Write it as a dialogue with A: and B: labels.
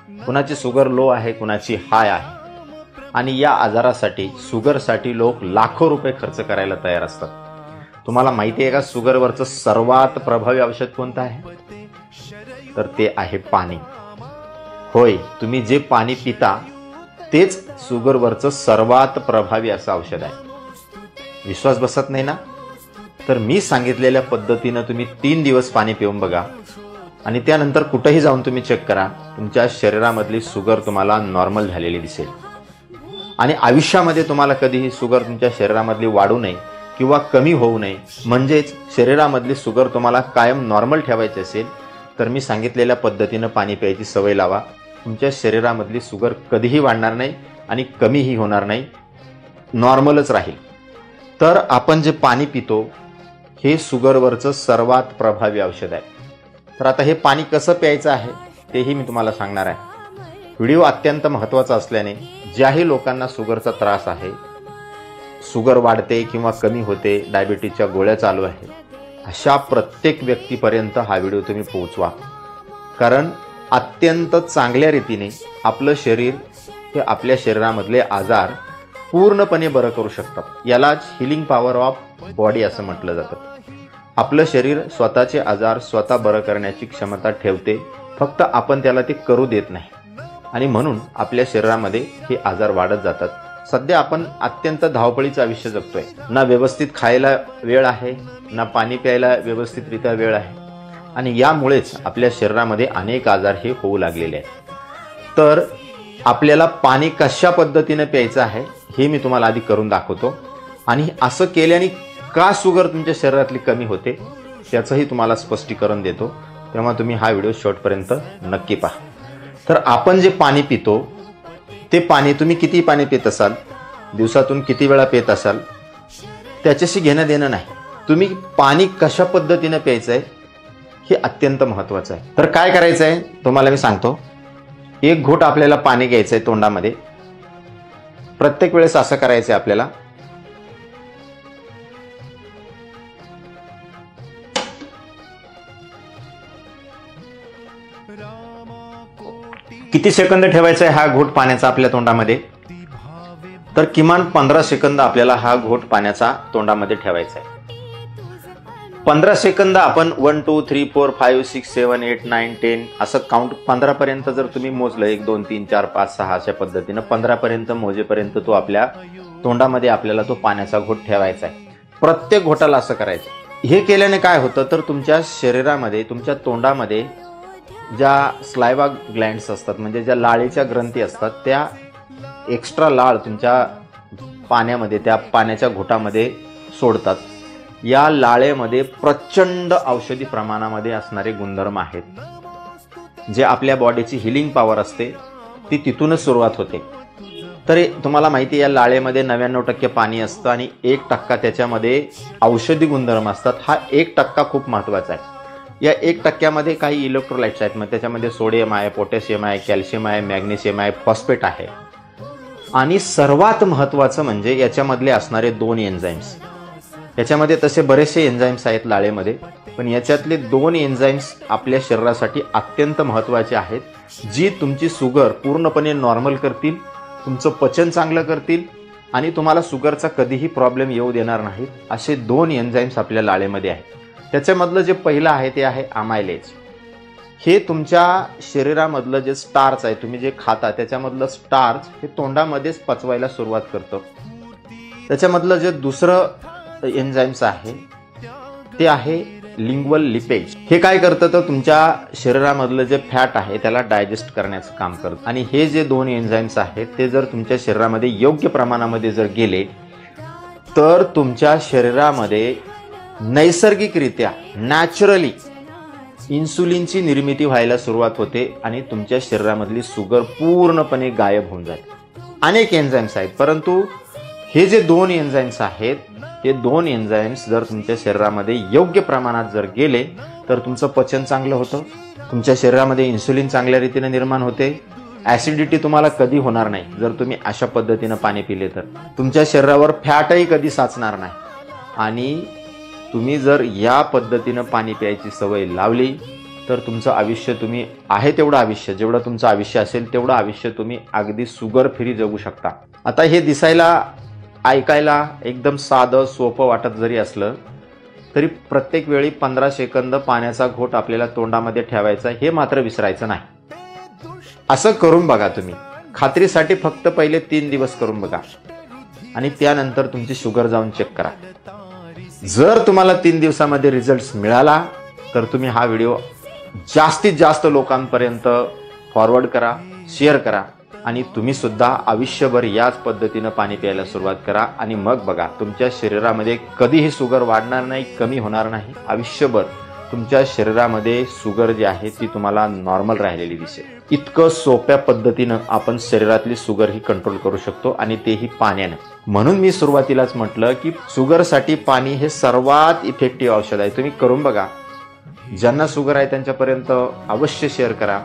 A: कुणाची sugar low आहे, कुणाची हाय आहे, आणि या आजारासाठी शुगरसाठी लोक लाखो रुपये खर्च करायला तयार असतात. तुम्हाला माहिती आहे का शुगरवरचं सर्वात प्रभावी औषध कोणतं आहे? तर ते आहे पाणी. होय, तुम्ही जे पाणी पिता तेच शुगरवरचं सर्वात प्रभावी असं औषध आहे. विश्वास बसत नाही ना? तर मी सांगितलेल्या पद्धतीनं तुम्ही 3 दिवस पाणी पिऊन बघा आणि त्यानंतर कुठेही जाऊन तुम्ही चेक करा, तुमच्या शरीरामधली शुगर तुम्हाला नॉर्मल झालेली दिसेल. आणि आयुष्यामध्ये तुम्हाला कधीही शुगर तुमच्या शरीरामधली वाढू नये किंवा कमी होऊ नये, म्हणजेच शरीरामधली शुगर तुम्हाला कायम नॉर्मल ठेवायची असेल तर मी सांगितलेल्या पद्धतीनं पाणी प्यायची सवय लावा. तुमच्या शरीरामधली शुगर कधीही वाढणार नाही आणि कमीही होणार नाही, नॉर्मलच राहील. तर आपण जे पाणी पितो हे शुगरवरचं सर्वात प्रभावी औषध आहे. तर आता हे पाणी कसं प्यायचं आहे तेही मी तुम्हाला सांगणार आहे. व्हिडिओ अत्यंत महत्त्वाचा असल्याने ज्याही लोकांना शुगरचा त्रास आहे, शुगर वाढते किंवा कमी होते, डायबिटीजच्या गोळ्या चालू आहेत, अशा प्रत्येक व्यक्तीपर्यंत हा व्हिडिओ तुम्ही पोहोचवा. कारण अत्यंत चांगल्या रीतीने आपलं शरीर हे आपल्या शरीरामधले आजार पूर्णपणे बरं करू शकतात. यालाच हिलिंग पॉवर ऑफ बॉडी असं म्हटलं जातं. आपलं शरीर स्वतःचे आजार स्वतः बरं करण्याची क्षमता ठेवते, फक्त आपण त्याला ते करू देत नाही आणि म्हणून आपल्या शरीरामध्ये हे आजार वाढत जातात. सध्या आपण अत्यंत धावपळीचं आयुष्य जगतोय. ना व्यवस्थित खायला वेळ आहे, ना पाणी प्यायला व्यवस्थितरित्या वेळ आहे, आणि यामुळेच आपल्या शरीरामध्ये अनेक आजार हे होऊ लागलेले आहेत. तर आपल्याला पाणी कशा पद्धतीने प्यायचं आहे हे मी तुम्हाला आधी करून दाखवतो, आणि असं केल्याने का शुगर तुमच्या शरीरातली कमी होते त्याचंही तुम्हाला स्पष्टीकरण देतो. तेव्हा तुम्ही हा व्हिडिओ शेवटपर्यंत नक्की पहा. तर आपण जे पाणी पितो ते पाणी तुम्ही किती पाणी पित असाल, दिवसातून किती वेळा पित असाल, त्याच्याशी घेणं देणं नाही. तुम्ही पाणी कशा पद्धतीने प्यायचं आहे हे अत्यंत महत्त्वाचं आहे. तर काय करायचं आहे तुम्हाला मी सांगतो. 1 घोट आपल्याला पाणी घ्यायचं आहे तोंडामध्ये. प्रत्येक वेळेस असं करायचं आहे आपल्याला. किती सेकंद ठेवायचा आहे हा घोट पाण्याचा आपल्या तोंडामध्ये? तर किमान 15 सेकंद आपल्याला हा घोट पाण्याचा तोंडामध्ये ठेवायचा आहे. 15 सेकंद आपण 1 2 3 4 5 6 7 8 9 10 असं काउंट 15 पर्यंत जर तुम्ही मोजलं, 1 2 3 4 5 6 अशा पद्धतीनं 15 पर्यंत मोजेपर्यंत तो आपल्या तोंडामध्ये आपल्याला तो पाण्याचा घोट ठेवायचा आहे. प्रत्येक घोटाला असं करायचं. हे केल्याने काय होतं तर तुमच्या शरीरामध्ये, तुमच्या तोंडामध्ये ज्या स्लायवा ग्लँड्स असतात, म्हणजे ज्या लाळेच्या ग्रंथी असतात, त्या एक्स्ट्रा लाळ तुमच्या पाण्यामध्ये, त्या पाण्याच्या घोटामध्ये सोडतात. या लाळेमध्ये प्रचंड औषधी प्रमाणामध्ये असणारे गुणधर्म आहेत, जे आपल्या बॉडीची हिलिंग पॉवर असते ती तिथूनच सुरुवात होते. तर तुम्हाला माहिती आहे या लाळेमध्ये 99% पाणी असतं आणि 1% त्याच्यामध्ये औषधी गुणधर्म असतात. हा 1% खूप महत्त्वाचा आहे. या 1% काही इलेक्ट्रोलाइट्स आहेत, मग त्याच्यामध्ये सोडियम आहे, पोटॅशियम आहे, कॅल्शियम आहे, मॅग्नेशियम आहे, फॉस्फेट आहे, आणि सर्वात महत्त्वाचं म्हणजे याच्यामधले असणारे 2 एन्झाईम्स. याच्यामध्ये तसे बरेचसे एन्झाईम्स आहेत लाळेमध्ये, पण याच्यातले 2 एन्झाईम्स आपल्या शरीरासाठी अत्यंत महत्त्वाचे आहेत, जी तुमची शुगर पूर्णपणे नॉर्मल करतील, तुमचं पचन चांगलं करतील आणि तुम्हाला शुगरचा कधीही प्रॉब्लेम येऊ देणार नाहीत. असे 2 एन्झाईम्स आपल्या लाळेमध्ये आहेत. त्याच्यामधलं जे पहिलं आहे ते आहे अमायलेज. हे तुमच्या शरीरामधलं जे स्टार्च आहे, तुम्ही जे खाता त्याच्यामधलं स्टार्च हे तोंडामध्येच पचवायला सुरुवात करतं. त्याच्यामधलं जे दुसरं एन्झाईम्स आहे ते आहे लिंग्वल लिपेज. हे काय करतं तर तुमच्या शरीरामधलं जे फॅट आहे त्याला डायजेस्ट करण्याचं काम करतं. आणि हे जे 2 एन्झाईम्स आहेत ते जर तुमच्या शरीरामध्ये योग्य प्रमाणामध्ये जर गेले तर तुमच्या शरीरामध्ये नैसर्गिकरित्या, नॅचरली इन्सुलिनची निर्मिती व्हायला सुरुवात होते आणि तुमच्या शरीरामधली शुगर पूर्णपणे गायब होऊन जाते. अनेक एन्झाईम्स आहेत, परंतु हे जे 2 एन्झाईम्स आहेत, हे 2 एन्झाईम्स जर तुमच्या शरीरामध्ये योग्य प्रमाणात जर गेले तर तुमचं पचन चांगलं होतं, तुमच्या शरीरामध्ये इन्सुलिन चांगल्या रीतीने निर्माण होते, ॲसिडिटी तुम्हाला कधी होणार नाही. जर तुम्ही अशा पद्धतीनं पाणी पिले तर तुमच्या शरीरावर फॅटही कधी साचणार नाही. आणि तुम्ही जर या पद्धतीनं पाणी प्यायची सवय लावली तर तुमचं आयुष्य तुम्ही आहे तेवढं आयुष्य, जेवढं तुमचं आयुष्य असेल तेवढं आयुष्य तुम्ही अगदी शुगर फ्री जगू शकता. आता हे दिसायला ऐकायला एकदम साधं सोपं वाटत जरी असलं तरी प्रत्येक वेळी 15 सेकंद पाण्याचा घोट आपल्याला तोंडामध्ये ठेवायचा हे मात्र विसरायचं नाही. असं करून बघा तुम्ही. खात्रीसाठी फक्त पहिले 3 दिवस करून बघा आणि त्यानंतर तुमची शुगर जाऊन चेक करा. जर तुम्हाला 3 दिवसामध्ये रिझल्ट्स मिळाला तर तुम्ही हा व्हिडिओ जास्तीत जास्त लोकांपर्यंत फॉरवर्ड करा, शेअर करा आणि तुम्ही सुद्धा आयुष्यभर याच पद्धतीनं पाणी प्यायला सुरुवात करा आणि मग बघा तुमच्या शरीरामध्ये कधीही शुगर वाढणार नाही, कमी होणार नाही. आयुष्यभर तुमच्या शरीरामध्ये शुगर जी आहे ती तुम्हाला नॉर्मल राहिलेली दिसेल. इतकं सोप्या पद्धतीनं आपण शरीरातली शुगर ही कंट्रोल करू शकतो आणि तेही पाण्याने. म्हणून मी सुरुवातीलाच म्हटलं की शुगरसाठी पाणी हे सर्वात इफेक्टिव्ह औषध आहे. तुम्ही करून बघा. ज्यांना शुगर आहे त्यांच्यापर्यंत अवश्य शेअर करा.